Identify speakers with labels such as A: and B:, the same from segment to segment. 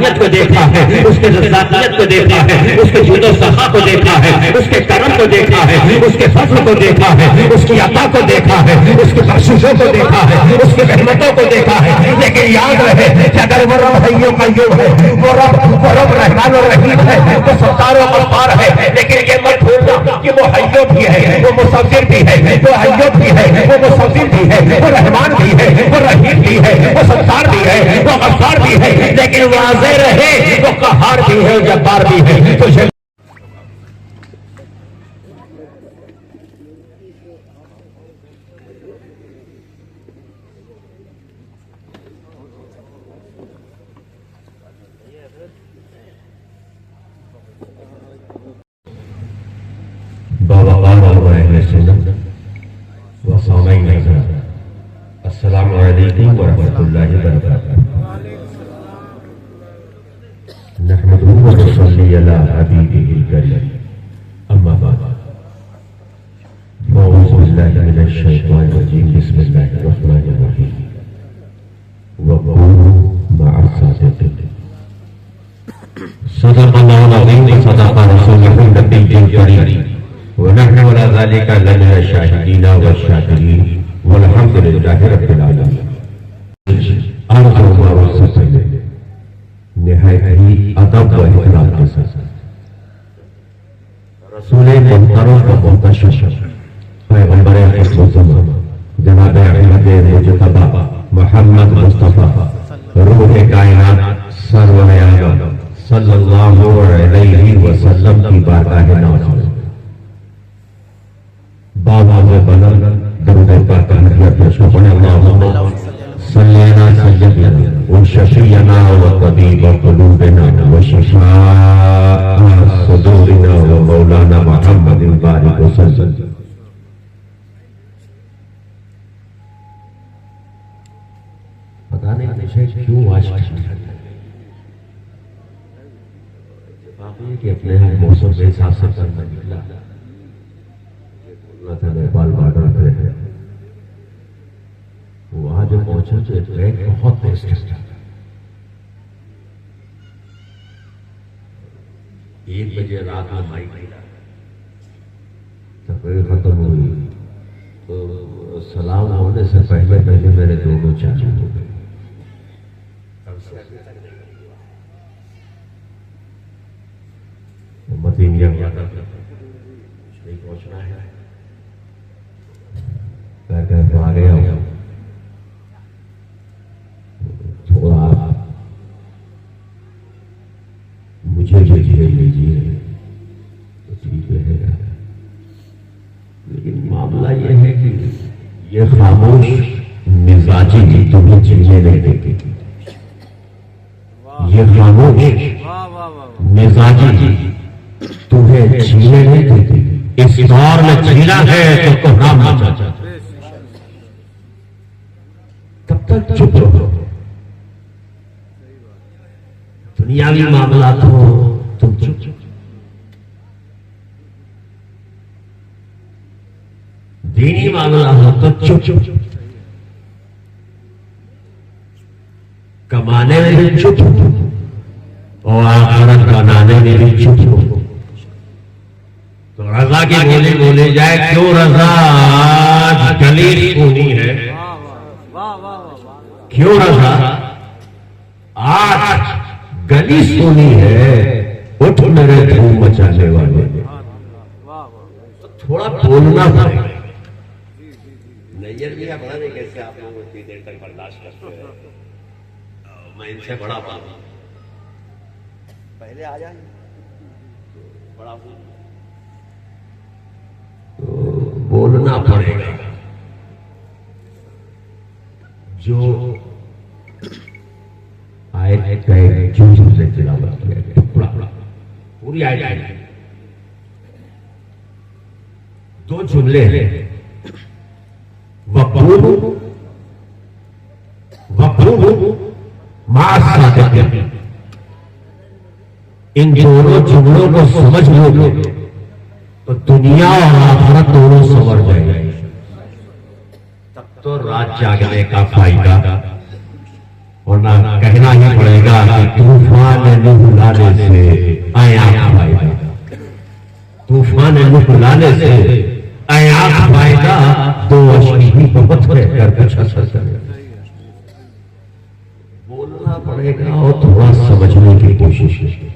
A: ربانیت کو دیکھا ہے، اس کے ذاتیت کو دیکھا ہے، اس کے جود و سخا کو دیکھا ہے، اس کے کرم کو دیکھا ہے، اس کے فضل کو دیکھا ہے، اس کی عطا کو دیکھا ہے، اس کی بخششوں کو دیکھا ہے، اس کی رحمتوں کو دیکھا ہے. لیکن یاد رہے کہ اگر وہ رب حی و قیوم ہے، وہ رب رحمان و رحیم ہے، وہ ستار و غفار ہے، لیکن یہ مت بھولنا کہ وہ حی بھی ہے، وہ مصور بھی ہے، وہ حی بھی ہے، وہ مصور بھی ہے، وہ رحمان بھی ہے، وہ رحیم بھی ہے، وہ ستار بھی ہے، وہ غفار بھی ہے. لیکن واضح رہے وہ قہار بھی ہے، جبار بھی ہے. تو السلام علیکم ورحمۃ اللہ وبرکاتہ. نحمده ونصلي على حبيبه الكريم. اما بعد اعوذ بالله من الشيطان الرجيم. بسم الله الرحمن الرحيم. وكونوا مع الصادقين. صدق الله العظيم وصدق رسوله النبي الكريم. ونحن على ذلك لمن الشاهدين والشاكرين والحمد لله رب العالمين. عرض اللہ سے پہلے نہایت ہی ادب و احترام کے ساتھ رسول محترم کا محتشم پیغمبر خصوصا جناب احمد مجتبی محمد مصطفیٰ روح کائنات سرور عالم صلی اللہ علیہ وسلم کی بارگاہ ناز میں باواز بلند درود پاک ہدیہ پیش کرنے. اللہم صلی علی سیدنا و شفیعنا و طبیب قلوبنا و شفاء صدورنا و مولانا محمد بارک وسلم. پتہ نہیں مجھے کیوں آج باقی کہ اپنے ہر موسم کے حساب سے کرنا نکلا. نیپال بارڈر پہ وہاں جو پہنچے تو ایک ٹریک بہت بیسٹ ہے. 1 بجے رات میں مائک تقریر ختم ہوئی تو سلام ہونے سے پہلے میرے دونوں چاچو ہو گئے. مدینہ نہیں پہنچنا ہے کہتے آ گیا ہوں تھوڑا مجھے بھی جھیل لیجیے تو ٹھیک رہے گا. لیکن معاملہ یہ ہے کہ یہ خاموش مزاجی تمہیں جھیلنے نہیں دیتی. یہ خاموش مزاجی تمہیں جھیلنے نہیں دیتی. اس دور میں جھیلا ہے تو کوہرام نہ چاہتا. تب تک چپ رہو. دنیاوی معاملات ہو تم چپ. دینی معاملات ہو تو چپ. کمانے میں بھی چپ اور آخرت بنانے میں بھی چپ. تو رضا کی بولی بولی جائے کیوں رضا گلی سونی ہے. کیوں رضا آج گلی سونی ہے. اٹھ میرے دھوم مچانے والے. تھوڑا بولنا پڑے گا. نیئر بھی بڑا نہیں کیسے آپ لوگ اتنی دیر تک برداشت کرتے ہیں. میں ان سے بڑا پاؤں پہلے آ جائیں بڑا ہوں. بولنا پڑے گا. جو آیت کہے جملوں سے تلاوت کیا گیا ٹکڑا پوری آیت ہے. 2 جملے ہیں وقولوا مع الصادقین. ان دونوں جملوں کو سمجھ لو گے تو دنیا اور آخرت دونوں سنور جائے گی. تب تو رات جاگنے کا فائدہ. ورنہ کہنا ہی پڑے گا کہ طوفان چھانے سے آیات فائدہ، طوفان نوح لانے سے آیات فائدہ، دو اشکی بھی بہت رہ کر کچھ اثر کرے. بولنا پڑے گا اور تھوڑا سمجھنے کی کوشش ہے.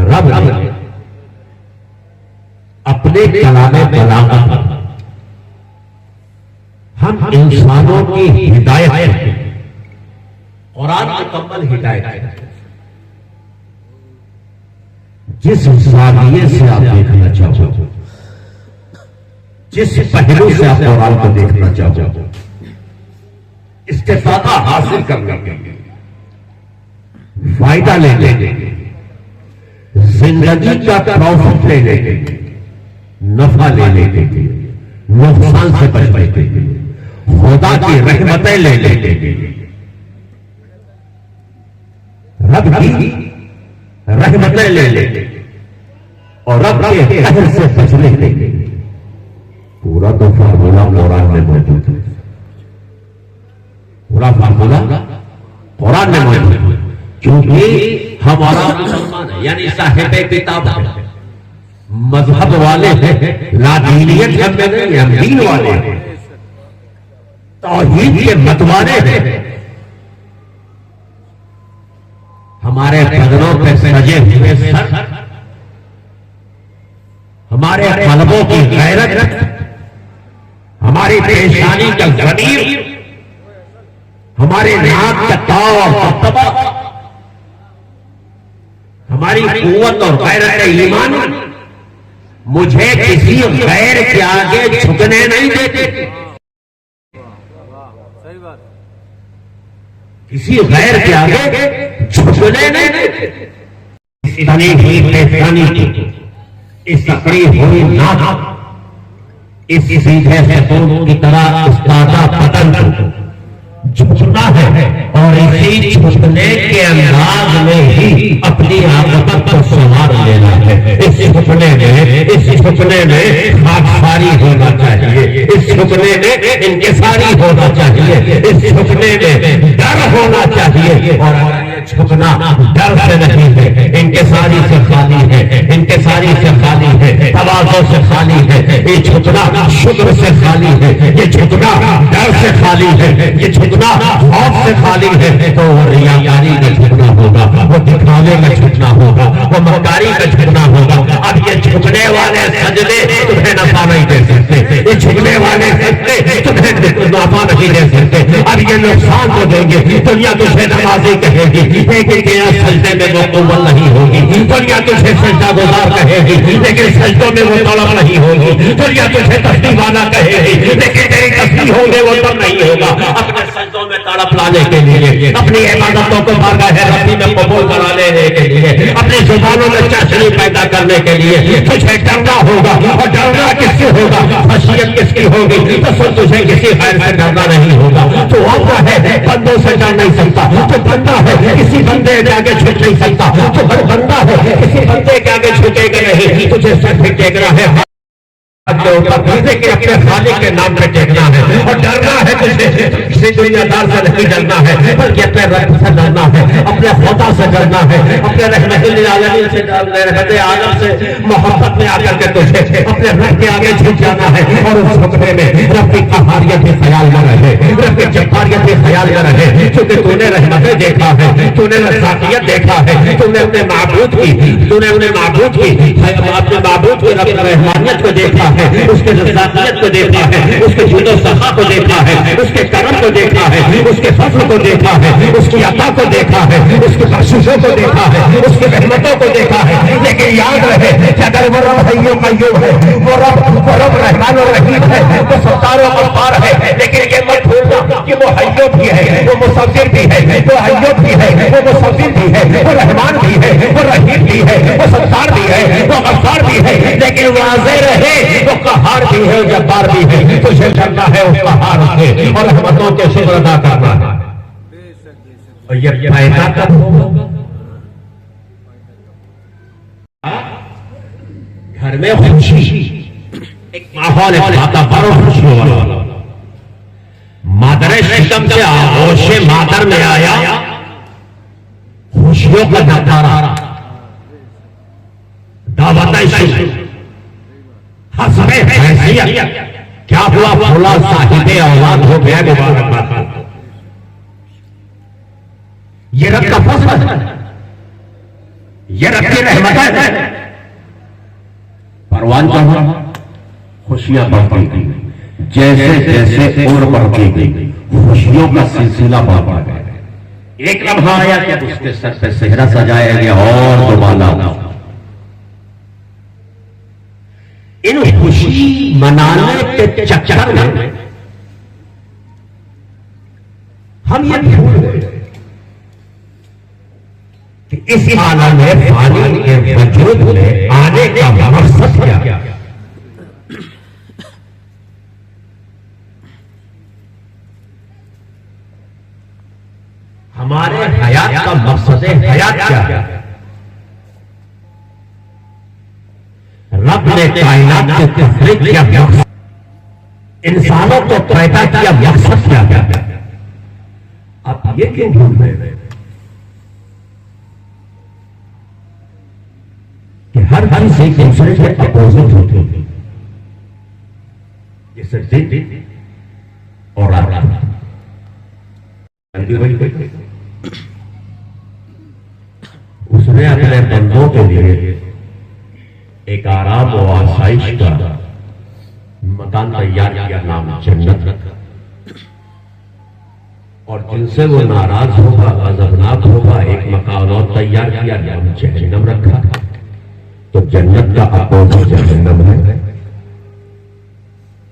A: رب نے اپنے کلام بلاغت ہم انسانوں کی ہدایت قرآن مکمل ہدایت ہے. جس زاویے سے آپ دیکھنا چاہو، جس پہلو سے آپ قرآن کو دیکھنا چاہو، استفادہ حاصل کرنے کے لیے، فائدہ لینے کے لیے، زندگی کا پروفٹ لینے کے لیے، نفع لینے کے لیے، نقصان سے بچنے کے لیے، خدا کی رحمتیں لینے کے لیے، رب کی رحمتیں لینے کے لیے اور رب کے قہر سے بچنے کے لیے پورا تو فارمولہ قرآن میں موجود ہے. پورا فارمولہ قرآن میں موجود ہے. کیونکہ ہمارا مسلمان ہے، یعنی صاحب کتاب ہے، مذہب والے ہیں، لا دینیت ہم میں نہیں، ہم دین والے ہیں، توحید کے متوانے ہیں. ہمارے قدروں پہ سجے ہوئے سر، ہمارے قلبوں کی غیرت، ہماری پیشانی کا ضمیر، ہمارے ناک کا تاؤ اور مرتبہ، ہماری قوت اور غیرت ایمان مجھے کسی غیر کے آگے جھکنے نہیں دیتے. کسی غیر کے آگے جھکنے نہیں دیتے. اس تنی ہوئی پیشانی کی، اس سکڑی ہوئی ناک، اس سیدھے ستون کی طرح استادہ بدن کو جھکنا ہے اور اسی جھکنے کے انداز میں ہی اپنی عاقبت کو سنوار لینا ہے. اس جھکنے میں خاکساری ہونا چاہیے، اس جھکنے میں انکساری ہونا چاہیے، اس جھکنے میں ڈر ہونا چاہیے. اور جھکنا ڈر سے نہیں ہے، انکساری سے خالی ہے، انکساری سے خالی ہے، تواضع سے خالی ہے. یہ جھکنا شکر سے خالی ہے، یہ جھکنا ڈر سے خالی ہے، یہ جھکنا خوف سے خالی ہے. تو وہ ریاکاری کا جھکنا ہوگا، وہ دکھاوے کا جھکنا ہوگا، وہ مکاری کا جھکنا ہوگا. اب یہ جھکنے والے سجدے تمہیں نفع نہیں دے سکتے، یہ جھکنے والے سجدے تمہیں نفع نہیں دے سکتے. اب یہ نقصان تو دیں گے. دنیا تجھے نمازی کہے گی، لیکن سجدے میں وہ قوت نہیں ہوگی. دنیا تجھے سجدہ گزار کہے گی، لیکن سجدوں میں وہ طلب نہیں ہوگی. دنیا تجھے تسبیح والا کہے گی، لیکن تیری تسبیح ہوگے وہ تب نہیں ہوگا. اپنے سجدوں میں تڑپ لانے کے لیے، اپنی عبادتوں کو بارگاہ ربی میں قبول کرا لینے کے لیے، اپنی زبانوں میں چاشنی پیدا کرنے کے لیے تجھے ڈرنا ہوگا. اور ڈرنا کس سے ہوگا؟ خشیت کس کی ہوگی؟ تو تجھے کسی خیر سے ڈرنا نہیں ہوگا. تو آتا ہے بندوں سے ڈر نہیں سکتا، تو بندہ ہے کسی بندے کے آگے جھک نہیں سکتا. تو ہر بندہ ہے کسی بندے کے آگے جھکے گا نہیں. تجھے سر پہ ٹیکنا ہے کہ اپنے خالق کے نام پہ ٹیکنا ہے. اور ڈرنا ہے تجھے کسی دنیا دار سے نہیں ڈرنا ہے، بلکہ اپنے رب سے ڈرنا ہے، اپنے خدا سے ڈرنا ہے، اپنے رحمت للعالمین سے رحمت عالم سے محبت میں آ کر کے تجھے اپنے رب کے آگے جھک جانا ہے. اور اس جھکنے میں رب کی قہاریت بھی خیال نہ رہے، رب کی جباریت بھی خیال نہ رہے. کیونکہ تو نے رحمتیں دیکھا ہے، تو نے رضاقیت دیکھا ہے، تو نے اپنے معبود کی، تو نے اپنے معبود کی رحمانیت کو دیکھا ہے، اس کے رضاقیت کو دیکھا ہے، اس کے جود و سخا کو دیکھا ہے، اس کے کرم کو دیکھا ہے، اس کے فضل کو دیکھا ہے، اس کی عطا کو دیکھا ہے، اس کی بخششوں کو دیکھا ہے، اس کی رحمتوں کو دیکھا ہے. لیکن یاد رہے کہ اگر وہ رب حی و قیوم ہے، وہ رب رحمان و رحیم ہے، وہ ستار و غفار ہے، لیکن یہ مت بھولنا کہ وہ حی بھی ہے، وہ مصور بھی ہے، وہ حی بھی ہے، وہ مصور بھی ہے، وہ رحمان بھی ہے، وہ رحیم بھی ہے، وہ ستار بھی ہے، وہ غفار بھی ہے. لیکن واضح رہے وہ قہار بھی ہے، جبار بھی ہے. تجھے ڈرنا ہے اس قہار سے اور رحمتوں کے شکر ادا کرنا ہے. اور یہ فائدہ کب ہوگا؟ گھر میں خوشی، ایک ماحول واتاورن خوشی والا. مادر شکم سے آغوش مادر میں آیا خوشیوں کا نظارہ، دعوت حسب حیثیت، کیا ہوا فلاں صاحب اولاد ہو گیا مبارکباد، یہ رب کا فضل ہے، یہ رب کی رحمت ہے۔ پروان چڑھا، خوشیاں بڑھتی گئی، جیسے جیسے اور بڑھتی گئی خوشیوں کا سلسلہ بڑھتا گیا۔ ایک لمحہ آیا کہ اس کے سر پہ صحرا سجایا گیا اور دوبارہ ان خوشی منانے کے چکر میں ہم یہ بھول گئے کہ اس عالم فانی کے وجود میں آنے کا مقصد کیا؟ ہمارے حیات کا مقصد حیات کیا ہے؟ رب نے کائنات سے تخلیق کیا مقصد، انسانوں کو پیدا کیا مقصد کیا ہے؟ آپ یہ کیوں بھول گئے کہ ہر چیز ایک دوسرے کے اپوزٹ ہوتے ہیں، جیسے ضد اور آرام۔ اس نے اپنے بندوں کے لیے ایک آرام و آسائش کا مکان تیار کیا، نام جنت رکھا، اور جن سے وہ ناراض ہوگا، غضبناک ہوگا، ایک مکان اور تیار کیا، نام جہنم رکھا۔ تو جنت کا اپوزٹ جہنم ہے،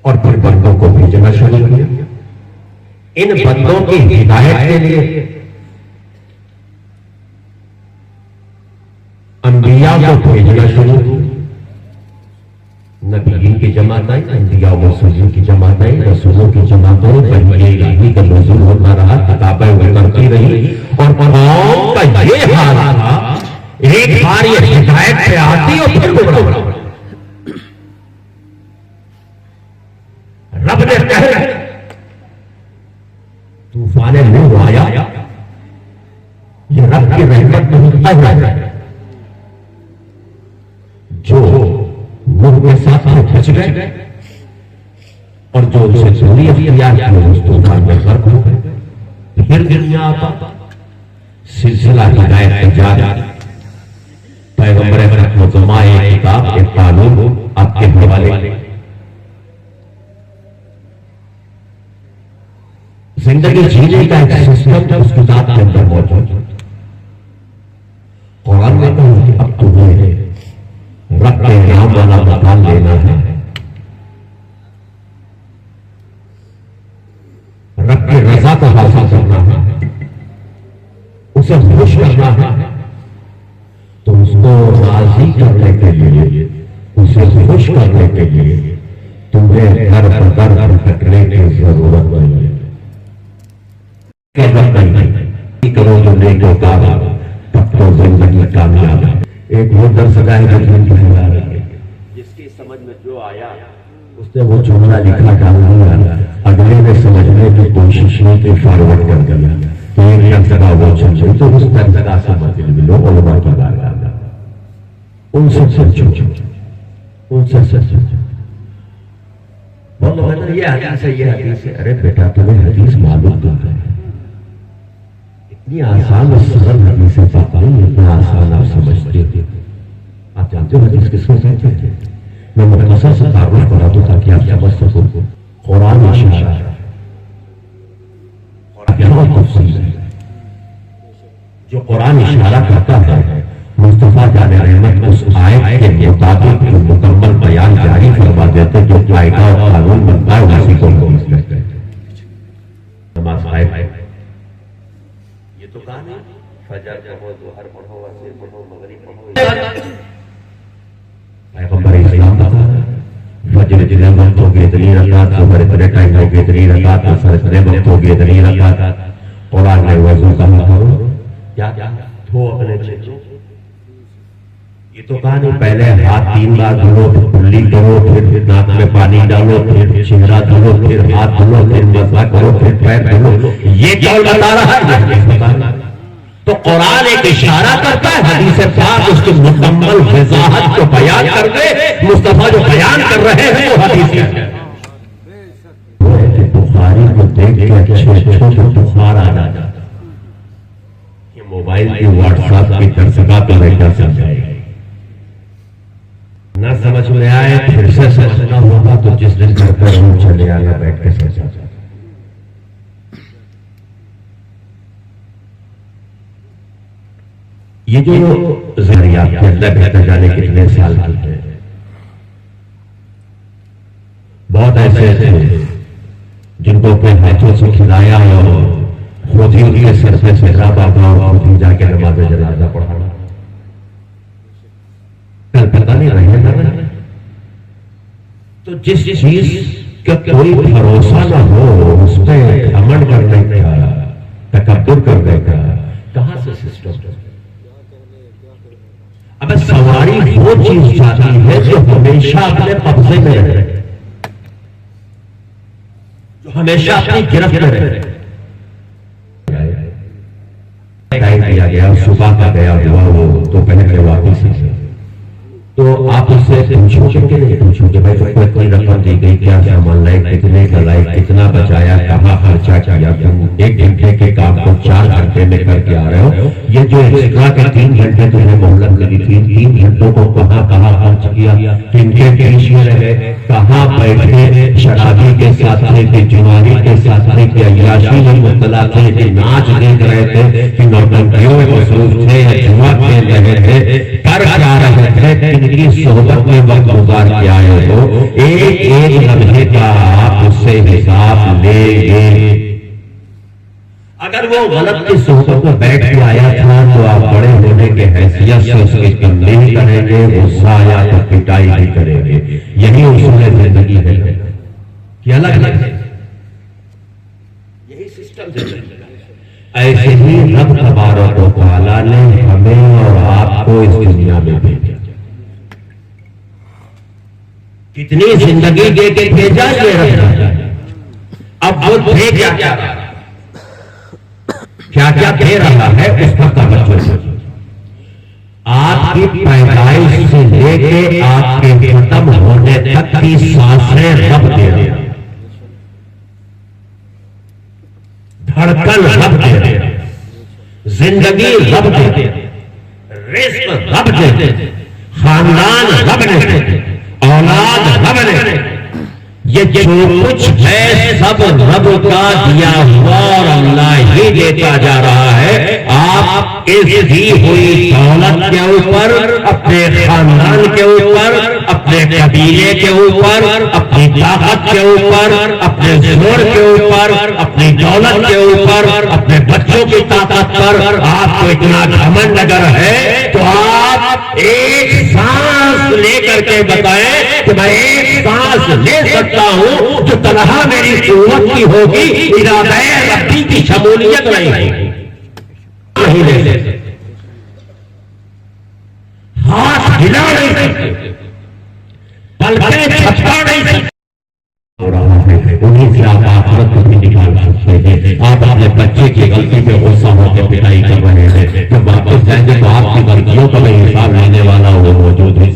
A: اور پھر بندوں کو بھیجنا شروع کیا ان بندوں کی ہدایت کے لیے۔ انبیاء کو بھیجنا شروع کیا، نبیین کی جماعت آئی، انبیاء و مرسلین کی جماعت آئی، رسولوں کی جماعت آئی، وحی الہی کا نزول ہوتا رہا، کتابیں اترتی رہی، اور قوم کا یہ حال تھا، ایک بار یہ ہدایت سے آتی اور پھر گمراہ۔ رب نے کہا طوفان نوح آیا، یہ رب کی رحمت نہیں ہے، جو نوح کے ساتھ بچ گئے اور جو اسے دوری اختیار کی اس طوفان میں غرق ہو گئے۔ پھر دنیا آتا سلسلہ ہدایت کا جاری، پیغمبر رحمت ایک کتاب، ایک قانون آپ کے حوالے، زندگی جینے کا ایک سسٹم اس کتاب کے اندر موجود۔ قرآن میں کہا کہ اب تمہیں رب کے نام والا مکان لینا ہے، رب کی رضا کو حاصل کرنا ہے، اسے خوش کرنا ہے، تو اس کو راضی کرنے کے لیے، اسے خوش کرنے کے لیے تمہیں در بدر بھٹکنے کی ضرورت نہیں ہے۔ کرو جو نیک وکار، تب تو زندگی کامیاب ہے۔ ایک وہ درس کا ہے جس کی سمجھ میں جو آیا اس نے وہ جملہ لکھا ڈال دیا، اگلے نے سمجھنے کی کوشش نہیں کی، فارورڈ کر دیا کہ ایک جگہ وہ چل رہی، تو اس جگہ سے بدل ملو علماء کی بارگاہ میں، ان سے سوچو، ان سے سوچو۔ بولو ہے یہ حدیث ہے، یہ حدیث ہے۔ ارے بیٹا تمہیں حدیث معلوم کر ہے، اتنی آسان اور سرل حدیث پاک نہیں، اتنا آسان آپ سمجھتے تھے۔ آپ جانتے ہو حدیث کس کو کہتے ہیں؟ میں مختصر سے تعارف کرا دوں تاکہ آپ سمجھ سکو۔ قرآن اشارہ ہے، اور تفصیل ہے۔ جو قرآن اشارہ کرتا ہے، مصطفیٰ جان رحمت اس آیت کے مطابق مکمل بیان جاری فرما دیتے، جو قاعدہ اور قانون بنتا ہے اسی کو حدیث کہتے ہیں۔ نماز قائم ہے، یہ تو کہا نہیں فجر پڑھو، ظہر پڑھو، عصر پڑھو، مغرب پڑھو۔ پیغمبر اسلام بتا فجر اتنے وقت ہوگی اتنی رکعت، ظہر اتنے ٹائم ہوگی اتنی رکعت، عصر اتنے وقت ہوگی اتنی رکعت۔ قرآن نے وضو کہا کرو، کیا دھو اپنے چہرے، یہ تو کہا نہیں پہلے ہاتھ 3 بار دھلو، پھر کلی کرو، پھر ناک میں پانی ڈالو، پھر چہرہ دھلو، پھر ہاتھ دھلو، پھر مسح کرو، پھر پیر دھلو۔ یہ کیا بتا رہا ہے؟ تو تو قرآن ایک اشارہ کرتا ہے، حدیث پاک اس کی مکمل وضاحت کو بیان کر دے. مصطفیٰ جو بیان کر رہے ہیں وہ حدیث ہے. بخاری کو دیکھ کے اچھے بخار آ جاتا. یہ موبائل کی واٹس ایپ کی درسگاہ پہ رہ کر سمجھائے گی. نہ سمجھ میں آئے پھر سے سمجھنا ہوگا تو جس دن گھر پر ہوں چلے آنا بیٹھ کے سمجھا. یہ جو ذریعہ کے اندر بہتر جانے کتنے سال کی ہے. بہت ایسے تھے جن کو اپنے ہاتھوں سے کھلایا اور خود ہی ان کے سر سے محراب آتا اور خود ہی جا کے نماز جنازہ پڑھانا. کل پتہ نہیں رہے گا. تو جس چیز کا کوئی بھروسہ نہ ہو اس پہ گھمنڈ کرنے کا، تکبر کرنے کا کہاں سے سسٹم. اب سواری وہ چیز چاہتی ہے جو ہمیشہ اپنے قبضے میں رہے، جو ہمیشہ اپنی گرفت میں رہے. دیا گیا صبح کا گیا ہوا وہ تو پہلے واپس ہی. تو آپ اس سے پوچھو کہ نہیں پوچھو کہ بھائی تم کو اتنی رقم دی گئی، کیا سامان لائے، کتنے کا لائے، کتنا بچایا، کہاں خرچہ کیا، تم 1 گھنٹے کے کام کو 4 گھنٹے میں کر کے آ رہے ہو. یہ جو ایکسٹرا کے 3 گھنٹے تمہیں مہلت ملی تھی، 3 گھنٹوں کو کہاں خرچ کیا، کن کے پیچھے رہے، کہاں بیٹھے، شرابی کے ساتھ تھے کہ جوانی کے ساتھ تھے کہ عیاشی میں مبتلا تھے کہ ناچ دیکھ رہے تھے کہ نوٹنکیوں میں مصروف تھے یا جوا کھیل رہے تھے، کر کیا رہے تھے، ان کی صحبت میں وقت گزار کے آئے ہو. ایک ایک لمحے کا آپ اس سے حساب لیں گے. اگر وہ غلط کی صحبت میں بیٹھ کے آیا تھا تو آپ بڑے ہونے کے حیثیت سے اس کی تنبیہ کریں گے، غصہ آیا تو پٹائی بھی کریں گے. یہی اصول زندگی ہے کہ الگ الگ ہے، یہی سسٹم زندگی. ایسے ہی رب تبارک و تعالیٰ نے ہمیں اور آپ کو اس دنیا میں بھیجا. کتنی زندگی دے کے بھیجا یہ رہا. اب وہ دے کیا دے رہا ہے اس پر توجہ سے. آپ کی پیدائش سے لے کے آپ کے ختم ہونے تک کی سانسیں رب دے رہا، دھڑکن رب دے رہا، زندگی رب دے رہا، رزق رب دے رہا، خاندان رب دے رہا، اولاد رب نے. یہ جو کچھ ہے سب رب کا دیا ہوا اور اللہ ہی دیتا جا رہا ہے. آپ اس دی ہوئی دولت کے اوپر، اپنے خاندان کے اوپر، اپنے قبیلے کے اوپر، اپنی طاقت کے اوپر، اپنے زور کے اوپر، اپنی دولت کے اوپر، اپنے بچوں کی طاقت پر آپ کو اتنا گھمنڈ اگر ہے تو آپ ایک سانس لے کر کے بتائیں کہ میں ایک سانس لے سکتا ہوں جو تنہا میری قوت کی ہوگی، ارادہ ربی کی شمولیت نہیں لے سکتے، ہاتھ ہلا نہیں سکتے، پلکیں جھپکا نہیں سکتے. انہیں سے آپ آخرت کو بھی نکال سکتے ہیں. آپ اپنے بچے کی غلطی پہ غصہ ہو کے پٹائی کر رہے ہیں، جب واپس جائیں گے تو آپ کی غلطیوں کا بھی حساب لینے والا وہ موجود ہے.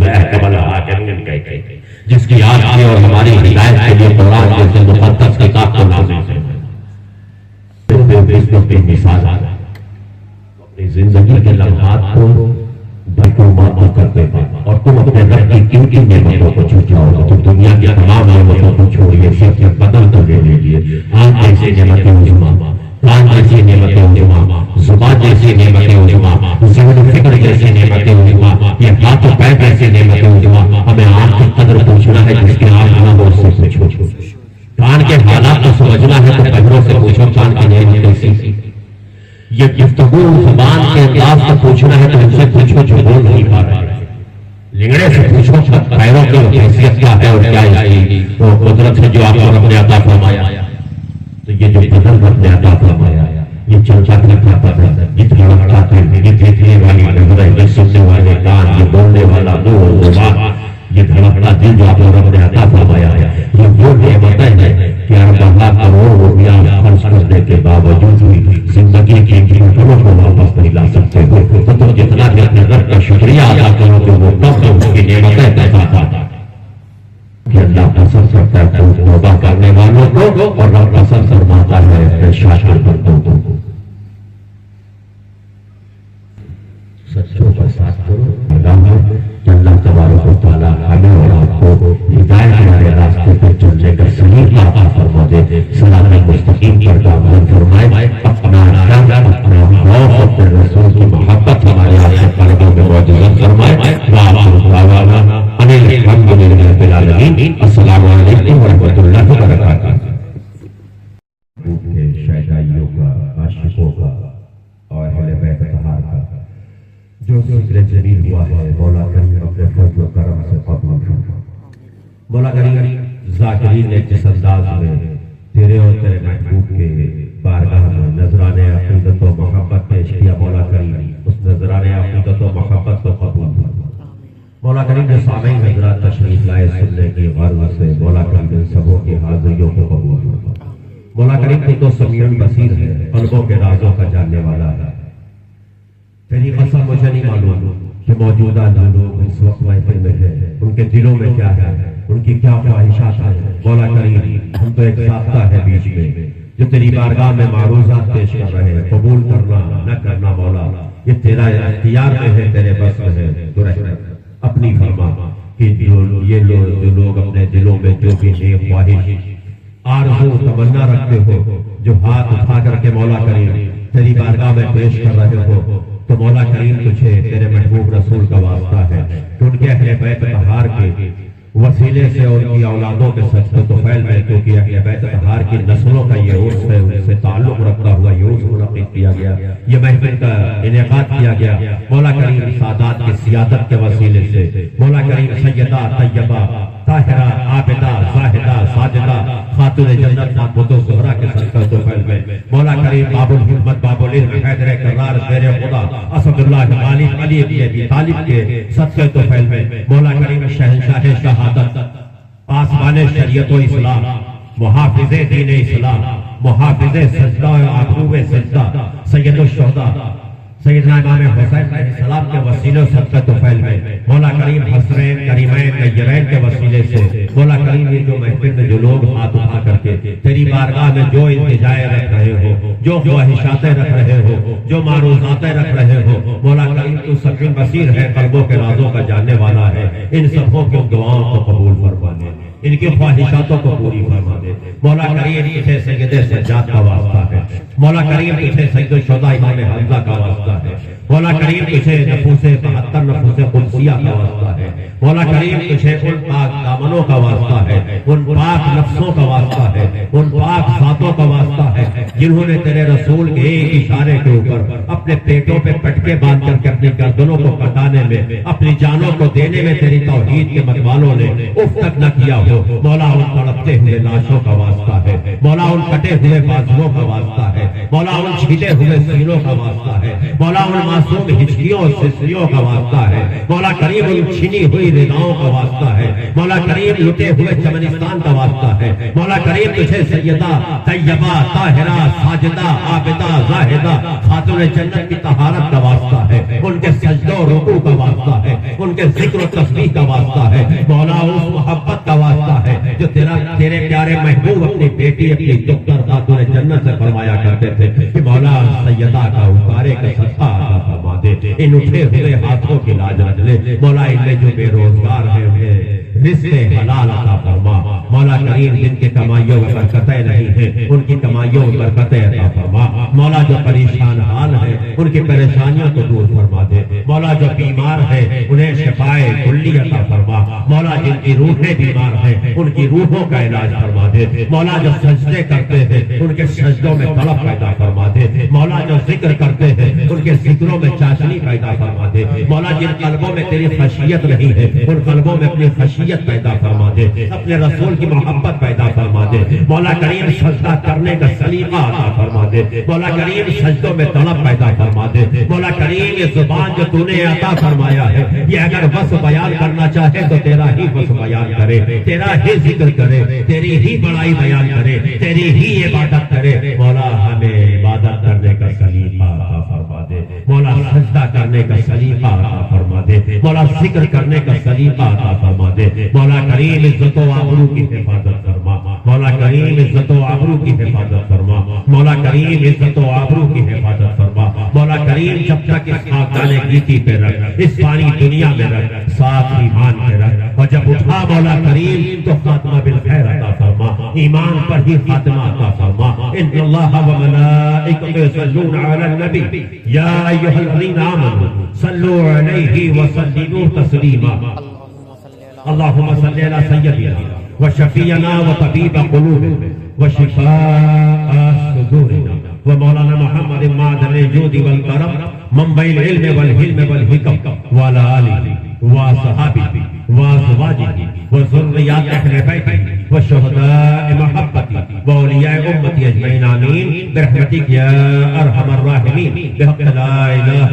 A: جس کی آج کی اور ہماری ہدایت کے لیے قرآن جیسے مقدس کتاب کو نازل ہے. مثال اپنی زندگی کے لمحات کو بھرپور کرتے ہیں اور تم اپنے رب کی کن کن نعمتوں کو چھو جاؤ گے. تم دنیا کی تمام نعمتوں کو چھوڑیے، صرف بدل تو لے لیجیے. آنکھ جیسی نعمتیں عظمیٰ، کان جیسی نعمتیں عظمیٰ، زبان جیسی نعمتیں عظمیٰ، ذہن و فکر جیسی نعمتیں عظمیٰ، یہ ہاتھ و پیر جیسی نعمتیں عظمیٰ. ہمیں آنکھ کی قدر پوچھنا ہے جس کے آنکھ نہ ہو اس سے پوچھو. کان کے حالات کو سمجھنا ہے تو پہلوں سے پوچھو کان کی نعمت کیسی. یہ گفتگو زبان کے انداز سے پوچھنا ہے تو ان سے پوچھو جو بول نہیں پا رہے. لنگڑے سے پوچھو پیروں کی حیثیت کیا ہے اور کیا ہے وہ قدرت ہے جو آپ کو رب نے عطا فرمایا. تو یہ جو بدن رب نے عطا فرمایا، یہ چلتا پھرتا بدن، یہ دھڑکتا دل، یہ دیکھنے والی نظریں، یہ سننے والے کان، یہ بولنے والا منہ زبان، یہ دھڑکتا دل جو آپ کو رب نے عطا فرمایا ہے. یہ وہ نعمتیں ہیں کہ 14 کروڑ روپیہ خرچ کرنے کے باوجود بھی زندگی کی قیمتوں کو واپس نہیں لا سکتے ہو تو تم جتنا بھی اپنے رب کا شکریہ ادا کرو گے وہ کم ہے اس کی نعمتیں بتاتا کہ اللہ پسند کرتا ہے توبہ کرنے والوں کو اور رب پسند فرماتا ہے اپنے شاکر بندوں کو. سچوں کا ساتھ کرو. اللہ تبارک و تعالیٰ ہمیں اور آپ کو ہدایت والے راستے پہ چلنے کا صحیح عطا فرما دے. صراط مستقیم پر گامزن فرمائے. اپنا ڈر اپنا خوف اپنے رسول کی محبت ہمارے آپ کے قلبوں میں معجزت فرمائے. وآخر دعوانا ان الحمد للہ رب العالمین. السلام علیکم ورحمۃ اللہ وبرکاتہ. شہدائیوں کا، عاشقوں کا اور اہل بیت طہار کا جو ذکر جمیل ہوا ہے مولا کریم اپنے فضل و کرم سے قبول فرما. مولا کریم ذاکرین نے جس انداز میں تیرے اور تیرے محبوب کے بارگاہ میں نذرانے عقیدت و محبت پیش کیا، مولا کریم اس نذرانے عقیدت و محبت کو قبول فرما. مولا کریم جو سامعین حضرات تشریف لائے سننے کی غرض سے مولا کریم ان سبوں کی حاضریوں کو قبول فرما. مولا کریم تو سمیع بصیر ہے، قلبوں کے رازوں کا جاننے والا ہے. تیری قسم مجھے نہیں معلوم کہ موجودہ جو لوگ اس وقت محفل میں ہیں ان کے دلوں میں کیا ہے، ان کی کیا خواہشات ہیں. مولا کریم ہم تو ایک ساختہ ہے بیچ میں جو تیری بارگاہ میں معروضات پیش کر رہے ہیں، قبول کرنا نہ کرنا مولا یہ تیرا اختیار میں ہے، تیرے بس میں ہے. تو رحمت اپنی فرما کہ یہ لوگ اپنے دلوں میں جو بھی نیک خواہش آرزو تمنا رکھتے ہو، جو ہاتھ اٹھا کر کے مولا کریم تیری بارگاہ میں پیش کر رہے ہو، تو مولا کریم تجھے تیرے محبوب رسول کا واسطہ ہے کہ ان کے اہل بیت طہار کے وسیلے سے اور ان کی اولادوں کے صدقے طفیل میں، کیونکہ اہل بیت طہار کی نسلوں کا یہ عرس ہے، ان سے تعلق رکھتا ہوا یہ عرس منعقد کیا گیا، یہ محفل کا انعقاد کیا گیا. مولا کریم سادات کی سیادت کے وسیلے سے مولا کریم سیدہ طیبہ طاہرہ عابدہ زاہدہ ساجدہ خاتون جنت فاطمۃ الزہرا کے صدقہ طفیل میں مولا کریم باب الحکمت باب العلم حیدر کرار زیر خدا اسد اللہ غالب علی بن ابی طالب کے صدقہ طفیل میں مولا کریم شہنشاہ شہادت پاسبان شریعت و اسلام محافظ دین اسلام محافظ سجدہ و آبرو سجدہ سید الشہداء سیدنا امام حسین علیہ السلام کے وسیلے صدقہ طفیل میں مولا کریم حسنین کریمین نیرین کے وسیلے سے مولا کریم یہ جو محفل میں جو لوگ ہاتھ اٹھا کر کے تیری بارگاہ میں جو التجائیں رکھ رہے ہو، جو خواہشاتیں رکھ رہے ہو، جو معروضاتیں رکھ رہے ہو، مولا کریم تو سمیع بصیر ہے، قلبوں کے رازوں کا جاننے والا ہے. ان سبوں کی دعاؤں کو قبول فرما دے، ان کی خواہشاتوں کو پوری فرما دے. مولا کریم تجھے سید سجاد کا واسطہ ہے. مولا کریم تجھے سید الشہداء امام حمزہ کا واسطہ ہے. مولا کریم تجھے نفوس 72 نفوس قدسیہ کا واسطہ ہے. مولا کریم تجھے ان پاک دامنوں کا واسطہ ہے، ان پاک نفسوں کا واسطہ ہے، ان پاک ذاتوں کا واسطہ ہے جنہوں نے تیرے رسول کے ایک اشارے کے اوپر اپنے پیٹوں پہ پٹکے باندھ کر کے اپنی گردنوں کو کٹانے میں، اپنی جانوں کو دینے میں تیری توحید کے متوالوں نے اف تک نہ کیا ہو. مولا ان تڑپتے ہوئے لاشوں کا واسطہ ہے، مولا ان کٹے ہوئے بازوؤں کا واسطہ ہے، مولا ان چھیٹے ہوئے سینوں کا واسطہ ہے، مولا ان معصوم ہچکیوں اور سسریوں کا واسطہ ہے، مولا کریم ان چھنی ہوئی رداؤں کا واسطہ ہے، مولا کریم لٹے ہوئے چمنستان کا واسطہ ہے. مولا کریم تجھے سیدہ طیبہ طاہرہ ساجدہ عابدہ زاہدہ خاتون جنت کی طہارت کا واسطہ ہے، ان کے سجدہ و رکوع کا واسطہ ہے، ان کے ذکر و تسبیح کا واسطہ ہے. مولا اس محبت کا واسطہ ہے جو تیرے پیارے محبوب اپنی بیٹی اپنی دختر خاتون جنت سے فرمایا کرتے تھے کہ مولا سیدہ کا اتارے کا صدقہ عطا فرما دے، ان اٹھے ہوئے ہاتھوں کی لاج رکھ لے. مولا ان میں جو بے روزگار ہیں انہیں رزق حلال عطا فرما. مولا کریم جن کی کمائیوں میں برکتیں نہیں ہیں ان کی کمائیوں میں برکتیں عطا فرما. مولا جو پریشان حال ہیں ان کی پریشانیوں کو دور فرما دے. مولا جو بیمار ہیں انہیں شفائے کلی عطا فرما. مولا جن کی روحیں بیمار ہیں ان کی روحوں کا علاج فرما دے. مولا جو سجدے کرتے ہیں ان کے سجدوں میں طلب پیدا فرما دے. مولا جو ذکر کرتے ہیں ان کے ذکروں میں چاشنی پیدا فرما دے. مولا جن قلبوں میں تیری خشیت نہیں ہے ان قلبوں میں اپنی خشیت پیدا فرما دے، اپنے رسول کی محبت پیدا فرما دے. مولا کریم سجدہ کرنے کا سلیقہ عطا فرما دے. مولا کریم سجدوں میں طلب پیدا فرما دے. مولا کریم یہ زبان جو تو نے عطا فرمایا ہے یہ اگر بس بیان کرنا چاہے تو تیرا ہی بس بیان کرے، تیرا ہی ذکر کرے، تیری ہی بڑائی بیان کرے، تیری ہی عبادت کرے. مولا ہمیں عبادت کرنے کا سلیقہ عطا فرما دے. مولا کرنے کا سلیقہ عطا فرما دے مولا، ذکر کرنے کا سلیقہ عطا فرما دے مولا کریم، عزت و آبرو کی حفاظت فرما مولا کریم، عزت و آبرو کی حفاظت فرما مولا کریم، عزت و آبرو کی حفاظت فرما مولا کریم، جب تک اس خاکدان گیتی پہ رکھ، اس فانی دنیا میں رکھ، ساتھ ایمان پہ رکھ، اور جب اٹھا مولا کریم تو خاتمہ بالخیر عطا فرما، ایمان پر ہی خاتمہ عطا فرما۔ ان اللہ و ملائکۃ یصلون علی النبی یا ایھا الذین آمنوا صلوا علیہ وسلموا تسلیما۔ اللهم صل على سيدنا وشفيعنا وطبيب قلوبنا وشفاء صدورنا ومولانا محمد معدن الجود والكرم منبع العلم والحلم والحكم وعلى آله وصحابه وازواجه وذريات اهل بيته وشهداء محبته واولياء امتي اجمعين امين برحمتك يا ارحم الراحمين بحق لا اله